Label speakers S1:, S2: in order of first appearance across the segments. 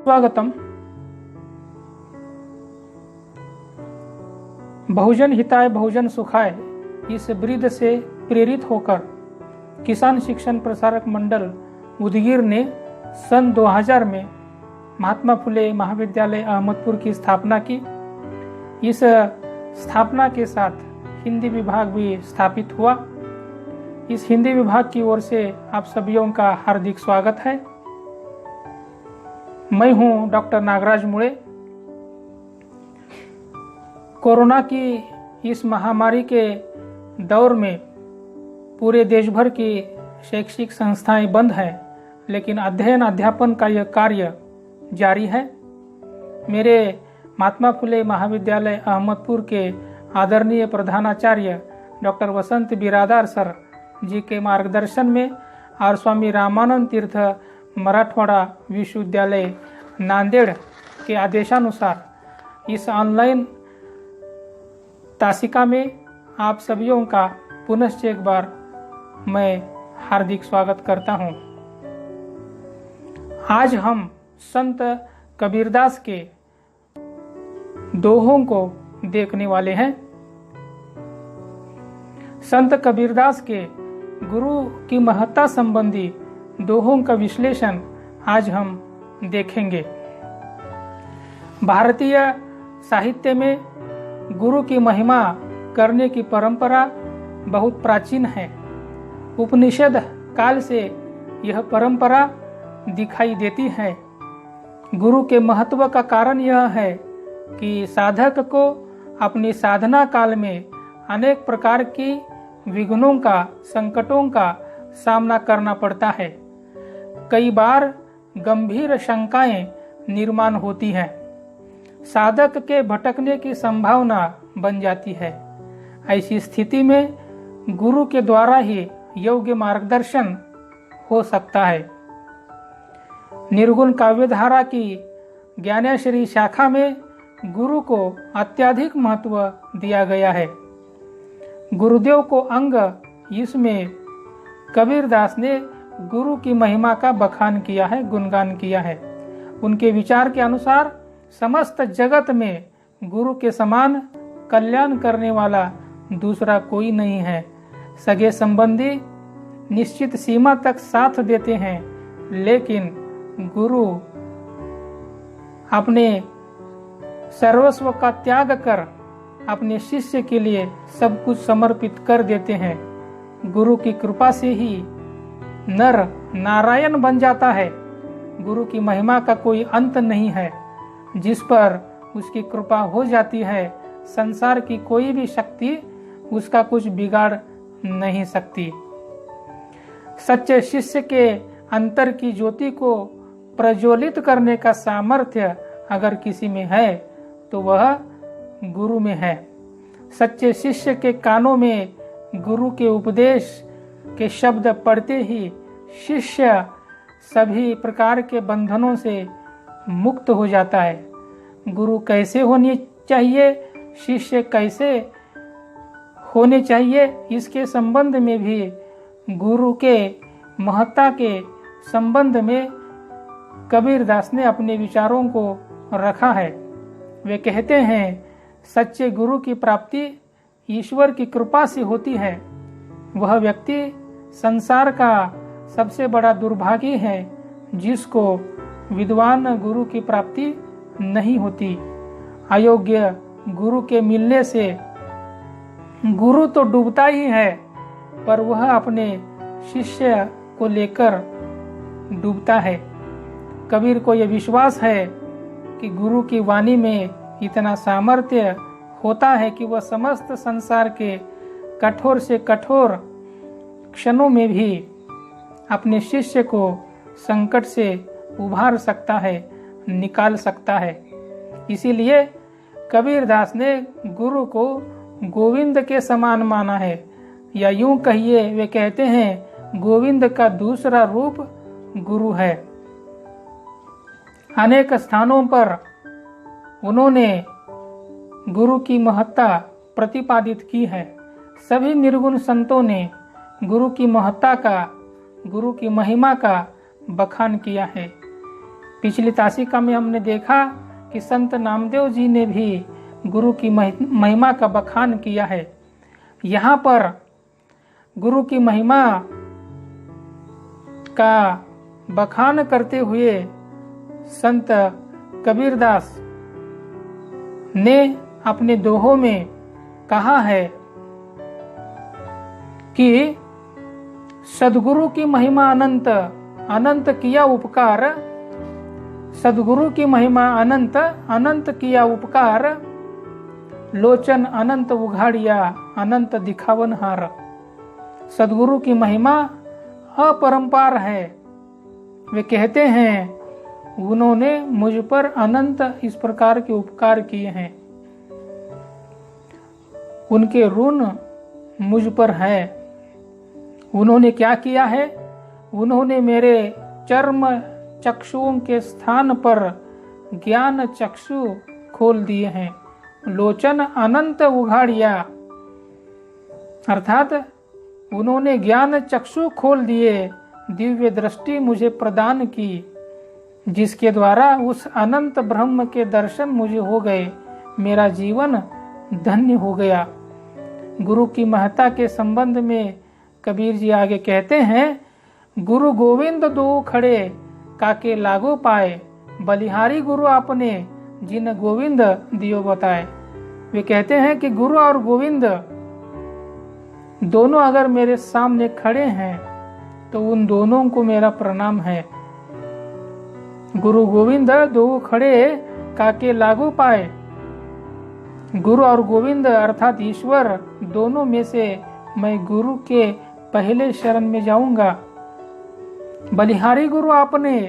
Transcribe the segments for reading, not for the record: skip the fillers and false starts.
S1: स्वागतम। बहुजन हिताय बहुजन सुखाय इस ब्रीद से प्रेरित होकर किसान शिक्षण प्रसारक मंडल उदगीर ने सन 2000 में महात्मा फुले महाविद्यालय अहमदपुर की स्थापना की। इस स्थापना के साथ हिंदी विभाग भी स्थापित हुआ। इस हिंदी विभाग की ओर से आप सभी का हार्दिक स्वागत है। मैं हूं डॉक्टर नागराज मुड़े। कोरोना की इस महामारी के दौर में पूरे देश भर की शैक्षिक संस्थाएं बंद हैं, लेकिन अध्ययन अध्यापन का यह कार्य जारी है। मेरे महात्मा फुले महाविद्यालय अहमदपुर के आदरणीय प्रधानाचार्य डॉक्टर वसंत बिरादार सर जी के मार्गदर्शन में और स्वामी रामानंद तीर्थ मराठवाड़ा विश्वविद्यालय नांदेड़ के आदेशानुसार इस ऑनलाइन तासिका में आप सभी का पुनश्च एक बार मैं हार्दिक स्वागत करता हूं। आज हम संत कबीरदास के दोहों को देखने वाले हैं। संत कबीरदास के गुरु की महत्ता संबंधी दोहों का विश्लेषण आज हम देखेंगे। भारतीय साहित्य में गुरु की महिमा करने की परंपरा बहुत प्राचीन है। उपनिषद काल से यह परंपरा दिखाई देती है। गुरु के महत्व का कारण यह है कि साधक को अपनी साधना काल में अनेक प्रकार की विघ्नों का, संकटों का सामना करना पड़ता है। कई बार गंभीर शंकाएं निर्माण होती हैं। साधक के भटकने की संभावना बन जाती है। ऐसी स्थिति में गुरु के द्वारा ही योग्य मार्गदर्शन हो सकता है। निर्गुण काव्यधारा की ज्ञानेश्वरी शाखा में गुरु को अत्यधिक महत्व दिया गया है। गुरुदेव को अंग इसमें कबीरदास ने गुरु की महिमा का बखान किया है, गुणगान किया है। उनके विचार के अनुसार समस्त जगत में गुरु के समान कल्याण करने वाला दूसरा कोई नहीं है। सगे संबंधी निश्चित सीमा तक साथ देते हैं, लेकिन गुरु अपने सर्वस्व का त्याग कर अपने शिष्य के लिए सब कुछ समर्पित कर देते हैं। गुरु की कृपा से ही नर नारायण बन जाता है। गुरु की महिमा का कोई अंत नहीं है। जिस पर उसकी कृपा हो जाती है, संसार की कोई भी शक्ति उसका कुछ बिगाड़ नहीं सकती। सच्चे शिष्य के अंतर की ज्योति को प्रज्वलित करने का सामर्थ्य अगर किसी में है तो वह गुरु में है। सच्चे शिष्य के कानों में गुरु के उपदेश के शब्द पढ़ते ही शिष्य सभी प्रकार के बंधनों से मुक्त हो जाता है। गुरु कैसे होनी चाहिए, शिष्य कैसे होने चाहिए, इसके संबंध में भी गुरु के महत्ता के संबंध में कबीरदास ने अपने विचारों को रखा है। वे कहते हैं, सच्चे गुरु की प्राप्ति ईश्वर की कृपा से होती है। वह व्यक्ति संसार का सबसे बड़ा दुर्भागी है जिसको विद्वान गुरु की प्राप्ति नहीं होती। अयोग्य गुरु के मिलने से गुरु तो डूबता ही है, पर वह अपने शिष्य को लेकर डूबता है। कबीर को यह विश्वास है कि गुरु की वाणी में इतना सामर्थ्य होता है कि वह समस्त संसार के कठोर से कठोर क्षणों में भी अपने शिष्य को संकट से उभार सकता है, निकाल सकता है। इसीलिए कबीरदास ने गुरु को गोविंद के समान माना है, या यूं कहिए वे कहते हैं गोविंद का दूसरा रूप गुरु है। अनेक स्थानों पर उन्होंने गुरु की महत्ता प्रतिपादित की है। सभी निर्गुण संतों ने गुरु की महत्ता का, गुरु की महिमा का बखान किया है। पिछली तासिका में हमने देखा कि संत नामदेव जी ने भी गुरु की महिमा का बखान किया है। यहाँ पर गुरु की महिमा का बखान करते हुए संत कबीरदास ने अपने दोहों में कहा है कि सद्गुरु की महिमा अनंत, अनंत किया उपकार, सद्गुरु की महिमा अनंत, अनंत किया उपकार, लोचन अनंत उघाड़िया, अनंत दिखावन हार। सद्गुरु की महिमा अपरंपार है। वे कहते हैं उन्होंने मुझ पर अनंत इस प्रकार के उपकार किए हैं, उनके ऋण मुझ पर है। उन्होंने क्या किया है? उन्होंने मेरे चर्म चक्षुओं के स्थान पर ज्ञान चक्षु खोल दिए हैं। लोचन अनंत उघाड़िया, अर्थात उन्होंने ज्ञान चक्षु खोल दिए, दिव्य दृष्टि मुझे प्रदान की, जिसके द्वारा उस अनंत ब्रह्म के दर्शन मुझे हो गए। मेरा जीवन धन्य हो गया। गुरु की महत्ता के संबंध में कबीर जी आगे कहते हैं, गुरु गोविंद दो खड़े काके लागो पाए, बलिहारी गुरु आपने जिन गोविंद दियो बताए। वे कहते हैं कि गुरु और गोविंद दोनों अगर मेरे सामने खड़े हैं तो उन दोनों को मेरा प्रणाम है। गुरु गोविंद दो खड़े काके लागू पाए। गुरु और गोविंद अर्थात ईश्वर दोनों में से मैं गुरु के पहले शरण में जाऊंगा। बलिहारी गुरु आपने,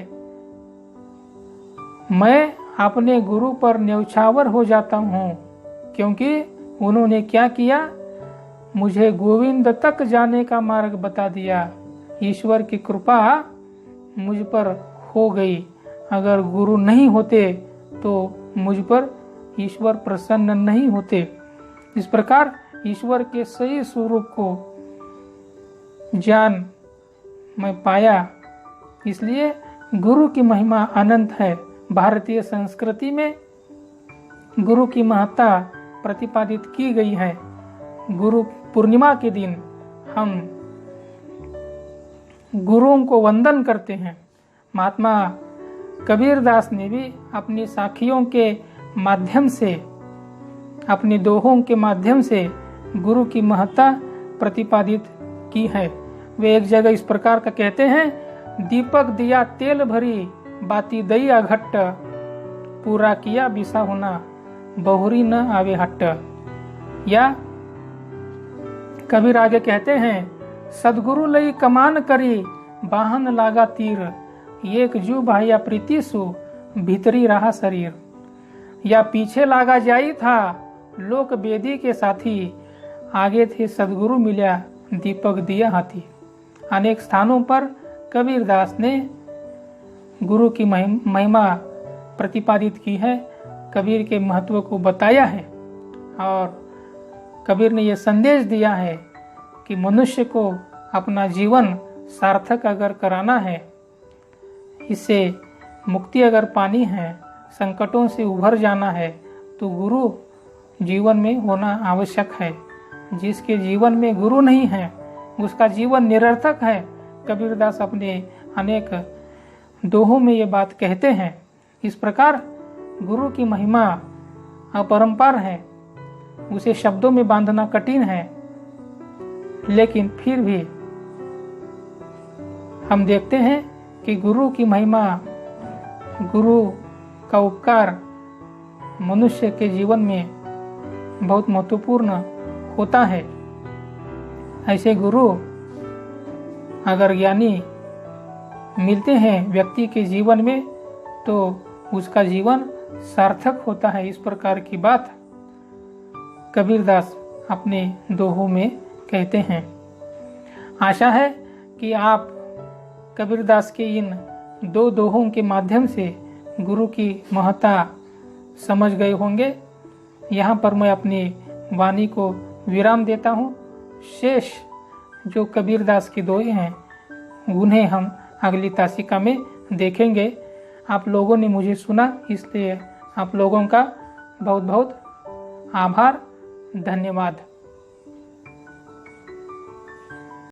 S1: मैं अपने गुरु पर न्यौछावर हो जाता हूँ, क्योंकि उन्होंने क्या किया? मुझे गोविंद तक जाने का मार्ग बता दिया। ईश्वर की कृपा मुझ पर हो गई। अगर गुरु नहीं होते तो मुझ पर ईश्वर प्रसन्न नहीं होते। इस प्रकार ईश्वर के सही स्वरूप को जान मैं पाया। इसलिए गुरु की महिमा अनंत है। भारतीय संस्कृति में गुरु की महत्ता प्रतिपादित की गई है। गुरु पूर्णिमा के दिन हम गुरुओं को वंदन करते हैं। महात्मा कबीरदास ने भी अपनी साखियों के माध्यम से, अपने दोहों के माध्यम से गुरु की महत्ता प्रतिपादित की है। वे एक जगह इस प्रकार का कहते हैं, दीपक दिया तेल भरी बाती दई अघट्ट, पूरा किया बिसा होना बहुरी न आवे हट्ट। या कबीर आगे कहते हैं, सदगुरु लई कमान करी बाहन लागा तीर, एक जू भाया प्रीति सु भीतरी रहा शरीर। या पीछे लागा जाई था लोक बेदी के साथी, आगे थे सदगुरु मिल्या दीपक दिया हाथी। अनेक स्थानों पर कबीरदास ने गुरु की महिमा प्रतिपादित की है, कबीर के महत्व को बताया है। और कबीर ने यह संदेश दिया है कि मनुष्य को अपना जीवन सार्थक अगर कराना है, इससे मुक्ति अगर पानी है, संकटों से उभर जाना है, तो गुरु जीवन में होना आवश्यक है। जिसके जीवन में गुरु नहीं है उसका जीवन निरर्थक है। कबीरदास अपने अनेक दोहों में ये बात कहते हैं। इस प्रकार गुरु की महिमा अपरंपार है, उसे शब्दों में बांधना कठिन है, लेकिन फिर भी हम देखते हैं कि गुरु की महिमा, गुरु का उपकार मनुष्य के जीवन में बहुत महत्वपूर्ण होता है। ऐसे गुरु अगर ज्ञानी मिलते हैं व्यक्ति के जीवन में तो उसका जीवन सार्थक होता है। इस प्रकार की बात कबीरदास अपने दोहों में कहते हैं। आशा है कि आप कबीरदास के इन दो दोहों के माध्यम से गुरु की महत्ता समझ गए होंगे। यहाँ पर मैं अपनी वाणी को विराम देता हूँ। शेष जो कबीरदास के दोहे हैं उन्हें हम अगली तासिका में देखेंगे। आप लोगों ने मुझे सुना, इसलिए आप लोगों का बहुत बहुत आभार, धन्यवाद।